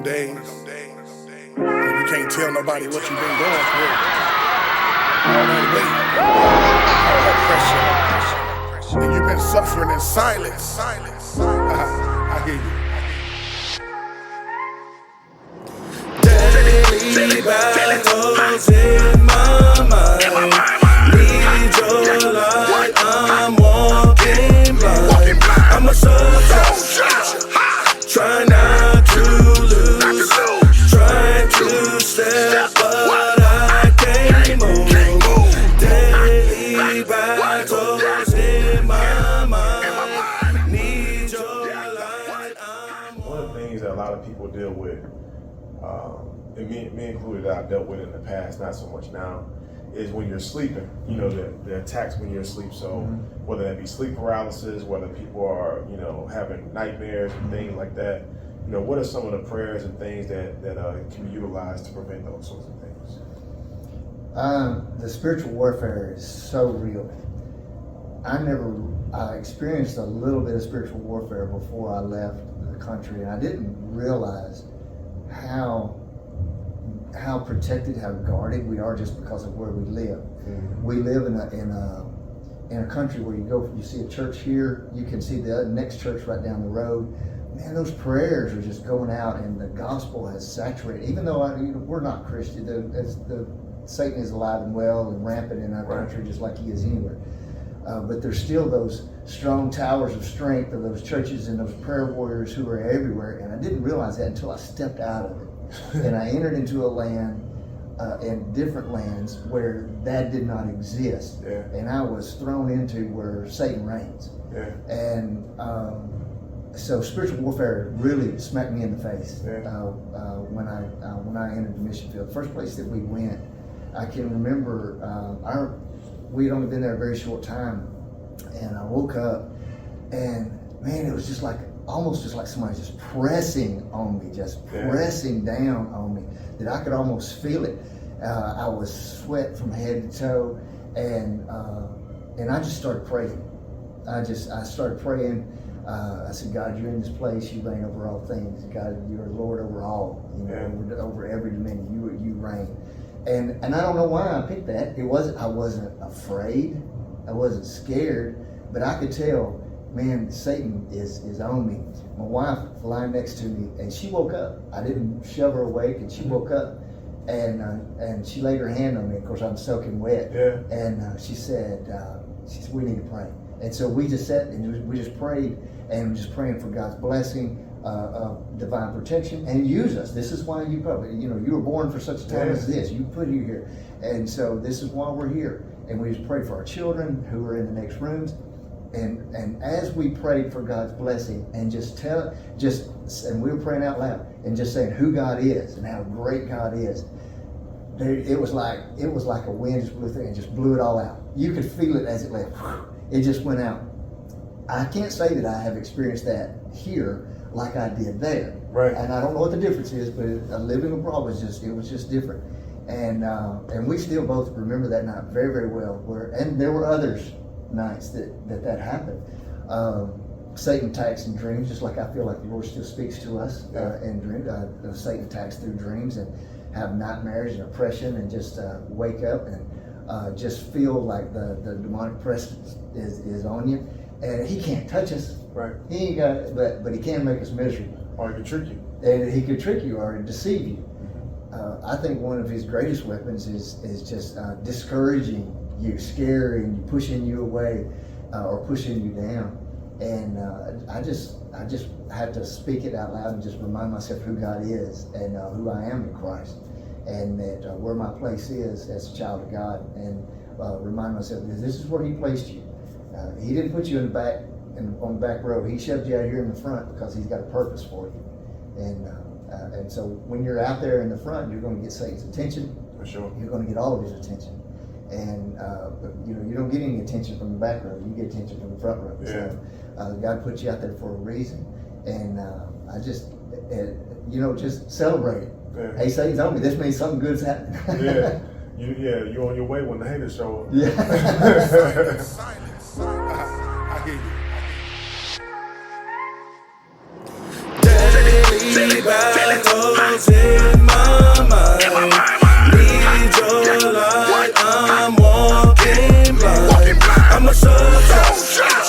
days when you can't tell nobody what you've been going through. All that weight, all that pressure, and you've been suffering in silence. I hear you. Daily battles in my mind. Need your light, I'm walking blind. I'm a soldier, try not to lose, trying to step, but I can't move. Daily battles in my mind. Need your light, I'm One of the things that a lot of people deal with, and me included, that I've dealt with in the past, not so much now, is when you're sleeping, the attacks when you're asleep. So whether that be sleep paralysis, whether people are, having nightmares and things like that, what are some of the prayers and things that can be utilized to prevent those sorts of things? The spiritual warfare is so real. I experienced a little bit of spiritual warfare before I left the country, and I didn't realize how protected, how guarded we are just because of where we live. We live in a country where you see a church here, you can see the next church right down the road. Man, those prayers are just going out, and the gospel has saturated. Even though we're not Christian, Satan is alive and well and rampant in our country, just like he is anywhere. But there's still those strong towers of strength of those churches and those prayer warriors who are everywhere. And I didn't realize that until I stepped out of it. And I entered into a land, and different lands where that did not exist. Yeah. And I was thrown into where Satan reigns. Yeah. And so spiritual warfare really smacked me in the face. Yeah. When I entered the mission field. The first place that we went, I can remember we had only been there a very short time, and I woke up, and man, it was just almost like somebody just pressing on me, pressing down on me, that I could almost feel it. I was sweat from head to toe, and I just started praying. I started praying. I said, God, you're in this place. You reign over all things. God, you're Lord over all. Over every dominion. You reign. And I don't know why I picked that. I wasn't afraid. I wasn't scared, but I could tell, man, Satan is on me. My wife lying next to me, and she woke up. I didn't shove her awake, and she woke up, and she laid her hand on me. Of course, I'm soaking wet. Yeah. And she said, we need to pray. And so we just sat and we just prayed, and just praying for God's blessing, divine protection, and use us. This is why you were born for such a time as this. You put you here, and so this is why we're here. And we just pray for our children who are in the next rooms, and as we prayed for God's blessing, and and we were praying out loud and just saying who God is and how great God is. It was like a wind just blew through and just blew it all out. You could feel it as it left. It just went out. I can't say that I have experienced that here like I did there. Right. And I don't know what the difference is, but living abroad was just different. And we still both remember that night very, very well. And there were others nights that happened. Satan attacks in dreams, just like I feel like the Lord still speaks to us in dreams. Satan attacks through dreams and have nightmares and oppression, and just wake up and just feel like the demonic presence is on you. And he can't touch us. Right. He ain't got, but he can make us miserable. Or he can trick you. And he could trick you or deceive you. I think one of his greatest weapons is just discouraging you, scaring you, pushing you away, or pushing you down. And I just had to speak it out loud and just remind myself who God is and who I am in Christ, and that where my place is as a child of God, and remind myself that this is where He placed you. He didn't put you in the back on the back row. He shoved you out here in the front because He's got a purpose for you. And so when you're out there in the front, you're going to get Satan's attention. For sure. You're going to get all of his attention. And but you don't get any attention from the back row. You get attention from the front row. Yeah. So God put you out there for a reason. And I just just celebrate it. Yeah. Hey, Satan's on me. This means something good's happening. You're on your way when the haters show up. Yeah. Silence.